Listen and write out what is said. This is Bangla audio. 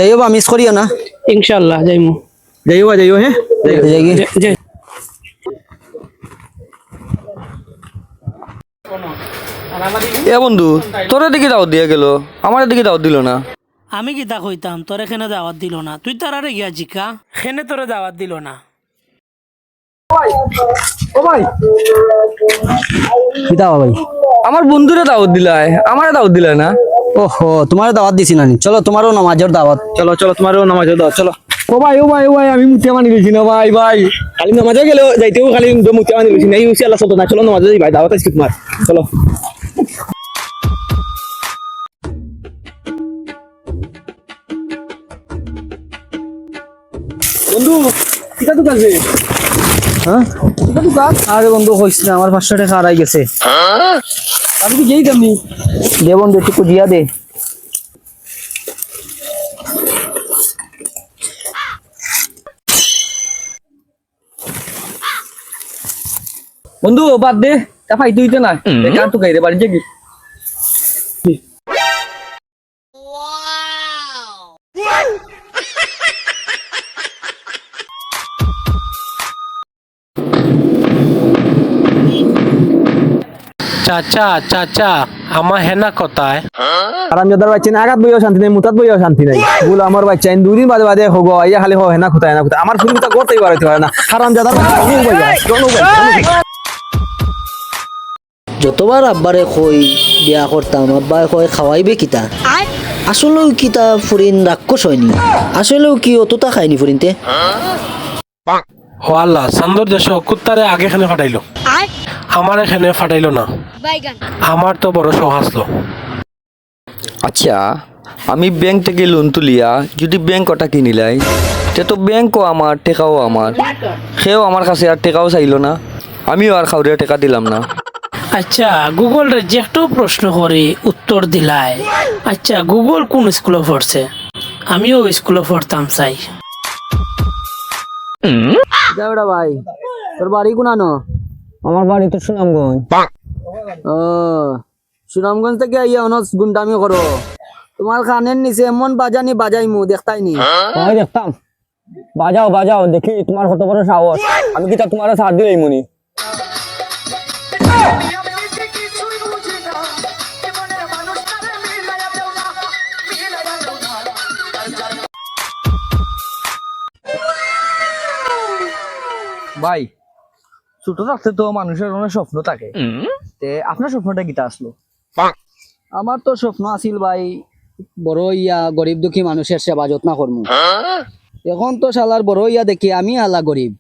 যাইও বা মিস করিও না। ইনশাআল্লাহ যাইমু। যাইও হ্যাঁ যাইগি। যাই। এ বন্ধু তোর দিকে দাওয়াত দিয়ে গেল, আমার দিকে দাওয়াত দিল না। আমি কি তা কইতাম তোর এখানে দাওয়াত দিল না, তুই তার আরে গিয়া জিকা এখানে তোরে দাওয়াত দিল না। ও ভাই কিতা ভাই? আমার বন্ধুরে দাওয়াত দিলাই, আমারে দাওয়াত দিলা না। ওহো, তোমার দাওয়াত দিছি না নি? চলো তোমারও নামাজের দাওয়াত। চলো তোমারও নামাজে দাও চলো। ও ভাই আমি মুতিয়া মানি লইছি না ভাই খালি নামাজে গেলে যাইতেও খালি মুতিয়া মানি লইছি না। এই হইছে আল্লাহ সত না, চলো নামাজে যাই ভাই, দাওয়াত আছে তোমার চলো। বন্ধু কিটা তো কাছে হ্যাঁ? আরে বন্ধু কইস না, আমার 500 টাকা হারাই গেছে। আমি কি যেই দামি দে বন্ধু, একটু দিয়া দে। বন্ধু বাদ দে, তা ফাইতে হইতে না কান তো গাইরে বাড়ি যাবি। চাচা চাচা আমার হেনা কোথায়? আরামজাদার বাচ্চা আগাত বইও শান্তি নাই, মুতাত বইও শান্তি নাই। বল আমার বাচ্চা দুদিন বাদে বাদে হোক আইয়া খালি হো হেনা কোথায় না কোথায়, আমার ফুলটা করতেই পারতে পারে না। আরামজাদার যতবার আব্বারে কই বিয়া করতাম, আব্বাই কয় খাওয়াইবে কিতা। আসলেও কিতা ফুরিন রাক্ষস হয়নি, আসলেও কি অতটা খায়নি ফুরিনতে। ও আল্লাহ, সান্দর দেশ কুত্তারে আগে এখানে ফাটাইলো, আমার এখানে ফাটাইলো না। আমার তো বড় সহাসলো। আচ্ছা আমি ব্যাংক থেকে লোন তুলিয়া যদি ব্যাংক ওটা কিনিলাই, তে তো ব্যাংকও আমার, টেকাও আমার, সেও আমার কাছে আর টেকাও চাইল না, আমিও আর খাউরিয়া টেকা দিলাম না। আচ্ছা গুগল রে যে একটু প্রশ্ন করি উত্তর দিলাই। আচ্ছা গুগল কোন স্কুলে পড়ছে? আমিও স্কুলে পড়তাম চাই। যাওড়া ভাই, তোর বাড়ি কোনানো? আমার বাড়ি তো সুনামগঞ্জ। ও, সুনামগঞ্জ থেকে আইয়া অনস গুন্ডামি করো। তোমার কানের নিচে এমন বাজানি বাজাইমু দেখতাই নি। আমি দেখতাম, বাজাও দেখি তোমার কত বড় সাহস। আমি কি তা তোমার সাথ দিই মনি। ভাই ছোট থাকতে তো মানুষের অনেক স্বপ্ন থাকে, তে আপনার স্বপ্নটা কিটা আসলো? আমার তো স্বপ্ন আছিল ভাই, বড় ইয়া গরিব দুঃখী মানুষের সেবা যত্ন করমু। এখন তো শালার বড় ইয়া দেখি আমি আলা গরিব।